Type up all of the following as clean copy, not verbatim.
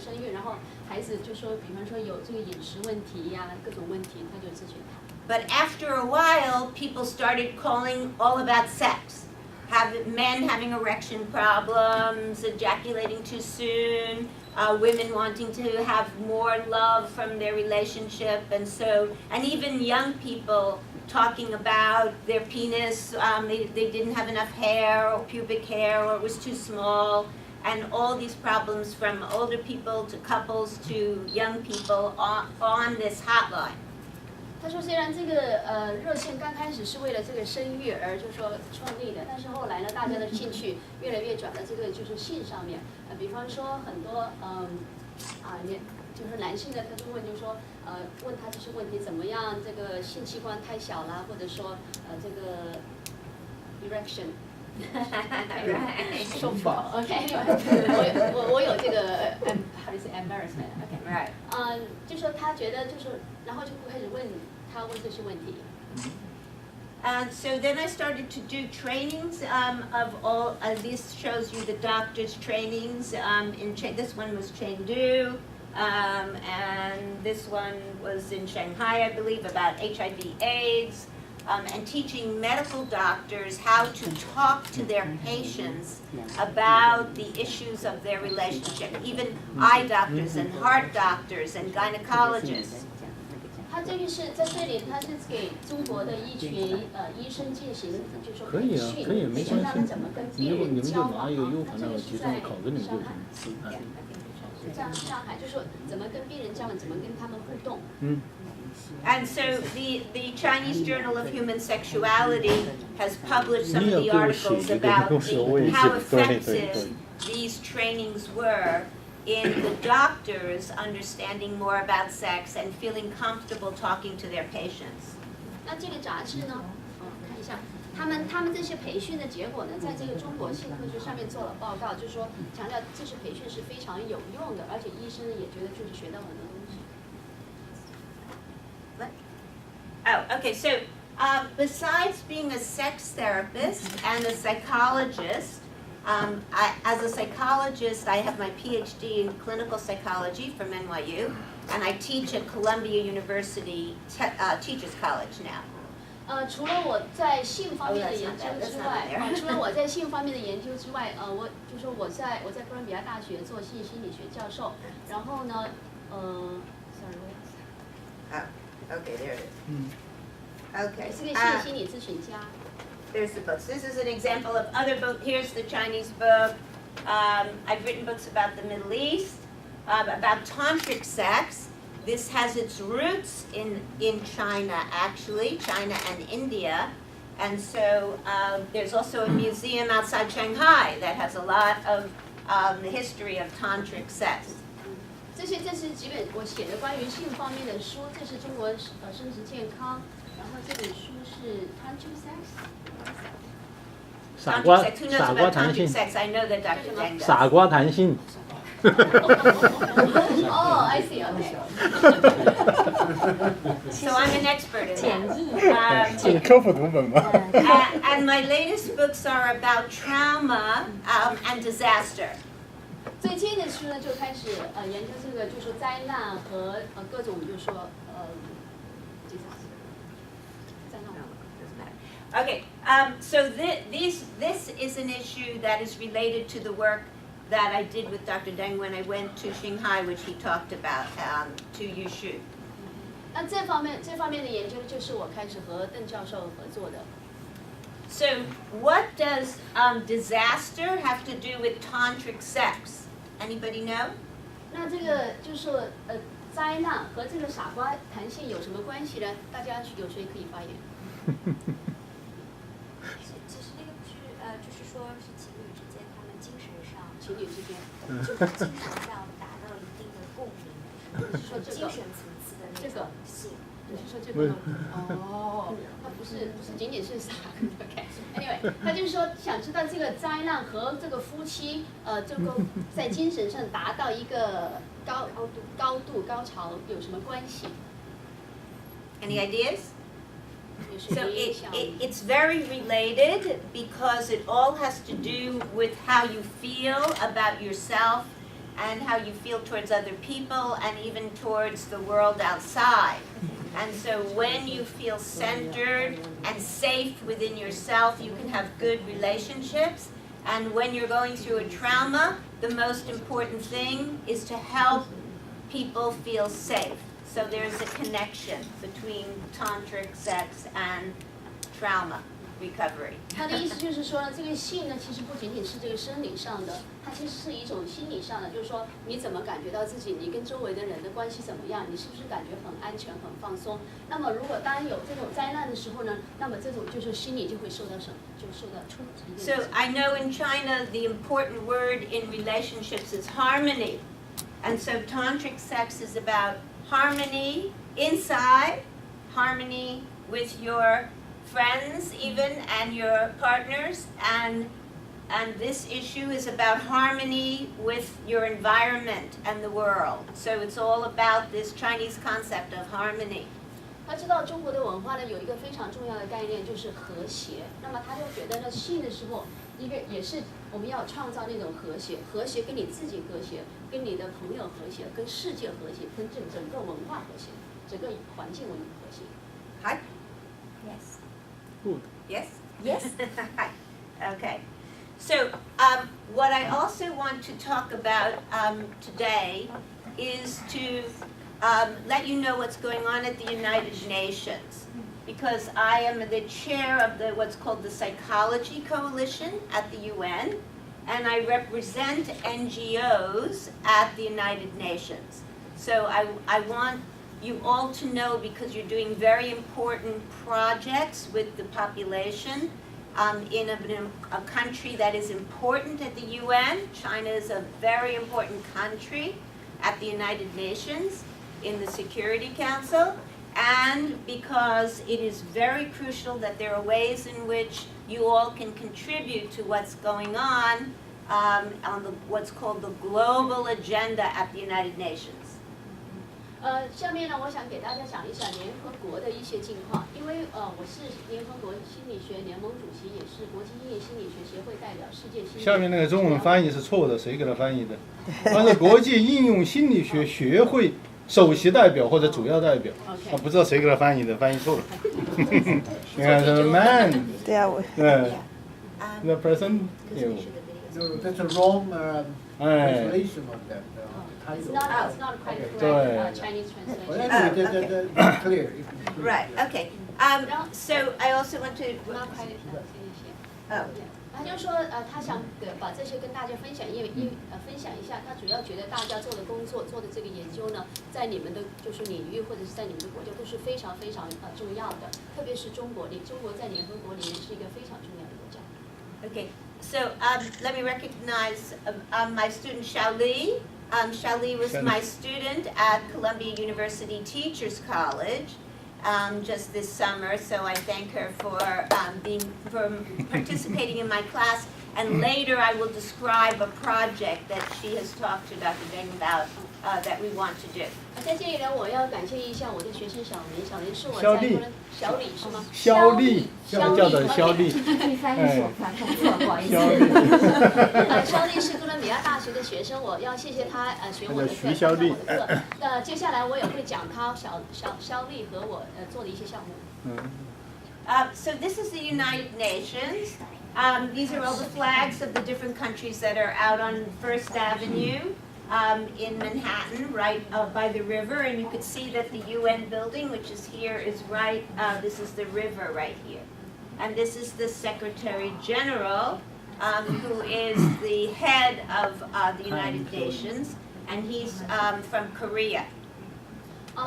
生育，然后孩子就说，比方说有这个饮食问题呀、各种问题，他就咨询他。But after a while, people started calling all about sex. Men having erection problems, ejaculating too soon, women wanting to have more love from their relationship, and even young people talking about their penis, they didn't have enough hair or pubic hair, or it was too small, and all these problems from older people to couples to young people on this hotline. 他说，虽然这个热线刚开始是为了这个生育而就说创立的，但是后来呢，大家的兴趣越来越转到这个就是性上面。比方说很多就是男性的，他就问，就说问他这些问题怎么样，这个性器官太小啦，或者说这个 erection。受不了 ，OK， 我有这个how do you say embarrassment，OK，right， 就说他觉得就是，然后就开始问他问这些问题。And so then I started to do trainings of all. This shows you the doctors' trainings. This one was Chengdu, and this one was in Shanghai, I believe, about HIV/AIDS. And teaching medical doctors how to talk to their patients about the issues of their relationship, even eye doctors and heart doctors and gynecologists. 他这个是在这里，他是给中国的一群医生进行，就是说培训，培训他们怎么跟病人交往。他这个是在上海，上海就是说怎么跟病人交往，怎么跟他们互动。And so the Chinese Journal of Human Sexuality has published some of the articles about how effective these trainings were in the doctors understanding more about sex and feeling comfortable talking to their patients. 那这个杂志呢，看一下，他们这些培训的结果呢，在这个中国性科学上面做了报告，就是说强调这些培训是非常有用的，而且医生也觉得就是学到很多东西。Oh, okay. So besides being a sex therapist and a psychologist, as a psychologist, I have my PhD in clinical psychology from NYU, and I teach at Columbia University Teachers College now. 除了我在性方面的研究之外，除了我在性方面的研究之外，我就说我在哥伦比亚大学做性心理学教授，然后呢，sorry， Okay, there it is. Okay. 是个性心理咨询家。There's the books. This is an example of other books. Here's the Chinese book. I've written books about the Middle East, about tantric sex. This has its roots in China, actually, China and India. And so there's also a museum outside Shanghai that has a lot of the history of tantric sex. 这是几本我写的关于性方面的书，这是中国生殖健康，然后这本书是 Tantric Sex。傻瓜谈性。傻瓜谈性。Oh, I see. Okay. So I'm an expert in that. 这是科普读本吗？ And my latest books are about trauma and disaster. 最近的书呢，就开始研究这个，就是说灾难和各种，就是说Okay, so this is an issue that is related to the work that I did with Dr. Deng when I went to Shanghai, which he talked about to Yushu. 那这方面的研究就是我开始和邓教授合作的。So what does disaster have to do with tantric sex? Anybody know? 那这个就是说灾难和这个傻瓜谈性有什么关系呢？大家有谁可以发言？其实那个不是就是说是情侣之间他们精神上就是精神上达到一定的共鸣，是说精神层次的那种性。你是说这个？哦，它不是仅仅是傻 ，OK。Anyway， 他就是说想知道这个灾难和这个夫妻这个在精神上达到一个高潮有什么关系 Any ideas? So it's very related because it all has to do with how you feel about yourself and how you feel towards other people and even towards the world outside. And so when you feel centered and safe within yourself, you can have good relationships. And when you're going through a trauma, the most important thing is to help people feel safe. So there's a connection between tantric sex and trauma recovery. 他的意思就是说呢，这个性呢，其实不仅仅是这个生理上的，它其实是一种心理上的，就是说你怎么感觉到自己，你跟周围的人的关系怎么样，你是不是感觉很安全、很放松？那么如果当有这种灾难的时候呢，那么这种就是心理就会受到什么，就受到冲击。So I know in China the important word in relationships is harmony, and so tantric sex is about harmony inside, harmony with your friends even and your partners, and this issue is about harmony with your environment and the world. So it's all about this Chinese concept of harmony. 他知道中国的文化呢有一个非常重要的概念就是和谐，那么他就觉得呢性的时候，一个也是我们要创造那种和谐，和谐跟你自己和谐，跟你的朋友和谐，跟世界和谐，跟整个文化和谐，整个环境和谐。Hi. Yes. Good. Yes? Yes. Hi. Okay. So what I also want to talk about today is to let you know what's going on at the United Nations, because I am the chair of what's called the Psychology Coalition at the UN, and I represent NGOs at the United Nations. So I want you all to know, because you're doing very important projects with the population in a country that is important at the UN. China is a very important country at the United Nations in the Security Council, and because it is very crucial that there are ways in which you all can contribute to what's going on what's called the global agenda at the United Nations. 下面呢，我想给大家讲一下联合国的一些近况，因为我是联合国心理学联盟主席，也是国际英语心理学协会代表，世界心理。下面那个中文翻译是错的，谁给他翻译的？他是国际应用心理学学会首席代表或者主要代表，不知道谁给他翻译的，翻译错了。你看这 man， 对啊，我。The person. No, that's a wrong translation of that. It's not quite correct Chinese translation. Well, anyway, that's clear. Right. Okay. So I also want to. Not quite. Oh. 他就说他想把这些跟大家分享，因为分享一下，他主要觉得大家做的工作、做的这个研究呢，在你们的就是领域或者是在你们的国家都是非常非常重要的，特别是中国在联合国里面是一个非常重要的国家。Okay. So let me recognize my student Xiao Li. Xiao Li was my student at Columbia University Teachers College just this summer, so I thank her for participating in my class. And later I will describe a project that she has talked to Dr. Deng about that we want to do. 在这里呢，我要感谢一下我的学生小林，小林是我肖丽，小李是吗？肖丽，叫做肖丽。翻译错，翻错，不好意思。肖丽是哥伦比亚大学的学生，我要谢谢他选我的课，徐肖丽。接下来我也会讲他肖丽和我做的一些项目。So this is the United Nations. These are all the flags of the different countries that are out on First Avenue in Manhattan, right by the river. And you could see that the UN building, which is here, is right, this is the river right here. And this is the Secretary General, who is the head of the United Nations, and he's from Korea.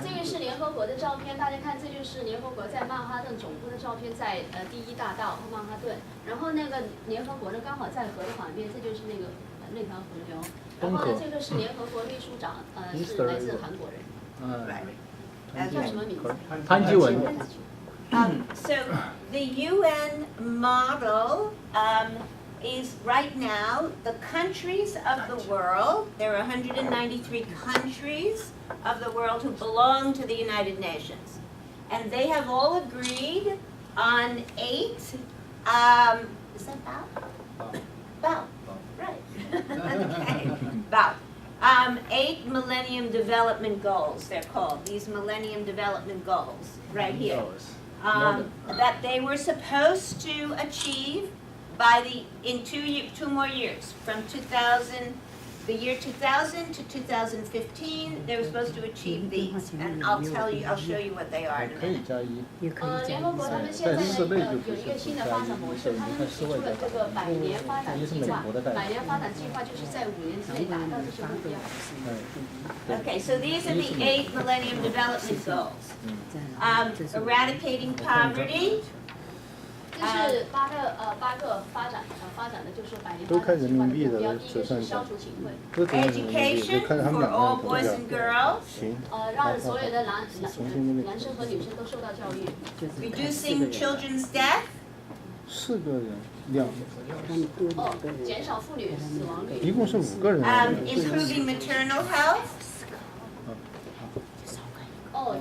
这个是联合国的照片，大家看，这就是联合国在曼哈顿总部的照片，在第一大道曼哈顿。然后那个联合国呢，刚好在河的旁边，这就是那条河流。然后呢，这个是联合国秘书长，是来自韩国人。叫什么名字？潘基文。So the UN model is right now the countries of the world. There are 193 countries of the world who belong to the United Nations. And they have all agreed on 8, is that Bao? Bao, right. Okay, Bao. 8 Millennium Development Goals, they're called, these Millennium Development Goals, right here. That they were supposed to achieve in 2 more years, from the year 2000 to 2015, they were supposed to achieve these, and I'll show you what they are in a 可以 minute. 加一。联合国他们现在呢有一个新的发展模式，他们提出了这个百年发展计划。百年发展计划就是在5年之内达到这些目标。Okay, so these are the 8 Millennium Development Goals. Eradicating poverty. 这是8个发展的，就是百年发展计划的目标。第一个是消除贫困。Education for all boys and girls. 让所有的男生和女生都受到教育。Reducing children's death. 4个人，2个。减少妇女死亡率。一共是5个人。Improving maternal health.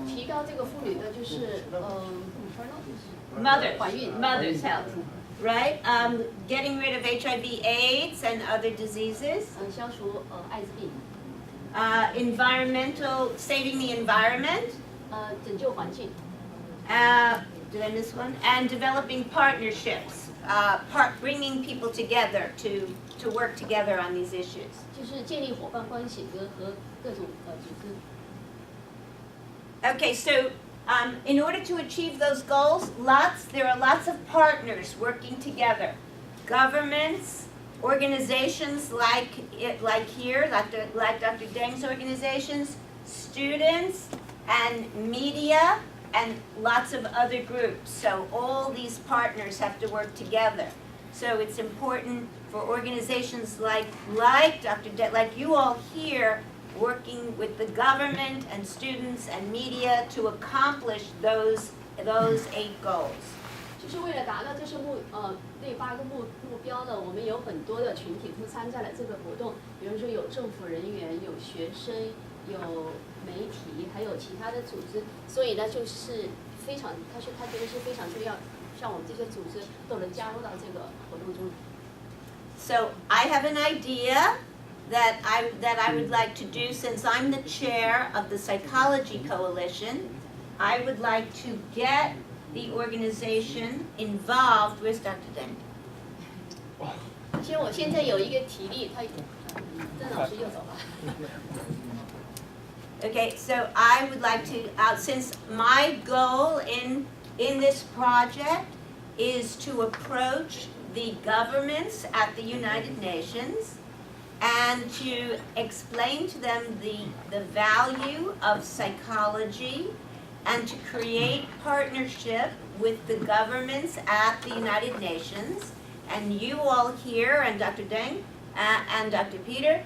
提高这个妇女的就是mother's health, right? Getting rid of HIV/AIDS and other diseases. 消除艾滋病。Saving the environment. 拯救环境。Did I miss one? And developing partnerships, bringing people together to work together on these issues. 就是建立伙伴关系和各种组织。Okay, so in order to achieve those goals, there are lots of partners working together. Governments, organizations like here, like Dr. Deng's organizations, students, and media, and lots of other groups. So all these partners have to work together. So it's important for organizations like Dr. like you all here, working with the government and students and media to accomplish those 8 goals. 就是为了达到这8个目标呢，我们有很多的群体都参加了这个活动，比如说有政府人员、有学生、有媒体，还有其他的组织，所以呢就是非常，他觉得是非常重要，像我们这些组织都能加入到这个活动中。So I have an idea that I would like to do, since I'm the chair of the Psychology Coalition. I would like to get the organization involved. Where's Dr. Deng? 其实我现在有一个提议，郑老师又走了。Okay, so I would like to, since my goal in this project is to approach the governments at the United Nations and to explain to them the value of psychology and to create partnership with the governments at the United Nations. And you all here, and Dr. Deng and Dr. Peter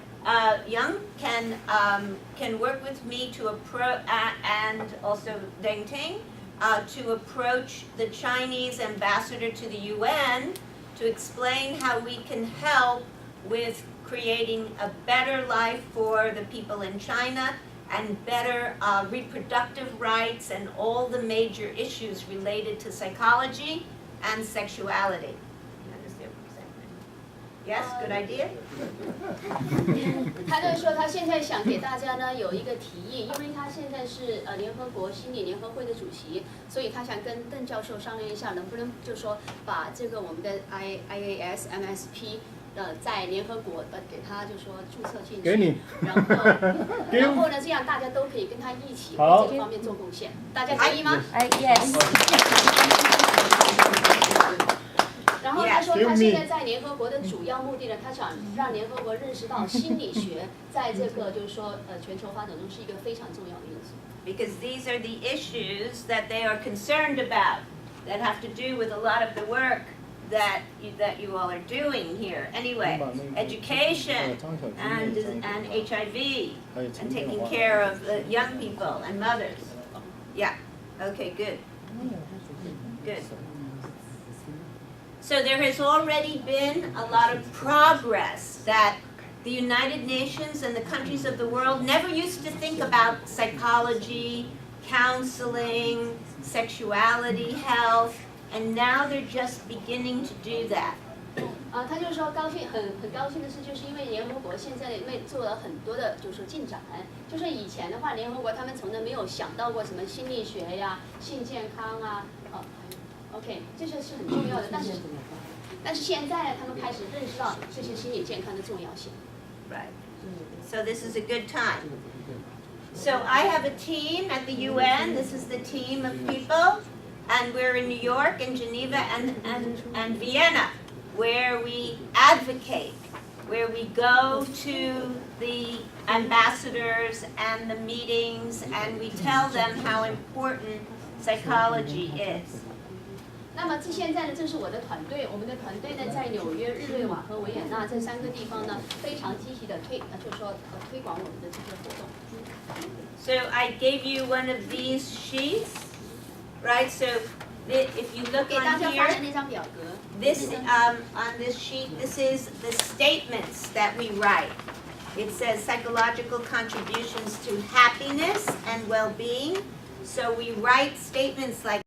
Young can work with me to approach, and also Deng Ting, to approach the Chinese ambassador to the UN to explain how we can help with creating a better life for the people in China and better reproductive rights and all the major issues related to psychology and sexuality. Yes, good idea? 他就说他现在想给大家呢有一个提议，因为他现在是联合国心理联合会的主席，所以他想跟邓教授商量一下，能不能就说把这个我们的 IAS MSP 在联合国给他就说注册进去，给你，然后呢这样大家都可以跟他一起为这个方面做贡献，大家同意吗？Yes。然后他说，他现在在联合国的主要目的呢，他想让联合国认识到心理学在这个就是说全球发展中是一个非常重要的因素。Because these are the issues that they are concerned about, that have to do with a lot of the work that you all are doing here. Anyway, education and HIV and taking care of the young people and mothers. Yeah. Okay. Good. Good. So there has already been a lot of progress that the United Nations and the countries of the world never used to think about psychology, counseling, sexuality, health, and now they're just beginning to do that. 他就是说很高兴的是，就是因为联合国现在做了很多的，就是说进展。就是以前的话，联合国他们从来没有想到过什么心理学呀、性健康啊，OK， 这些是很重要的。但是现在呢，他们开始认识到这些心理健康的重要性。Right. So this is a good time. So I have a team at the UN. This is the team of people, and we're in New York and Geneva and Vienna, where we advocate, where we go to the ambassadors and the meetings, and we tell them how important psychology is. 那么现在呢，这是我的团队，我们的团队呢在纽约、日内瓦和维也纳这3个地方呢，非常积极的就是说推广我们的这些活动。So I gave you one of these sheets, right? So if you look 给大 on 家发的 here, 那张表格。 this on this sheet, this is the statements that we write. It says psychological contributions to happiness and well-being. So we write statements like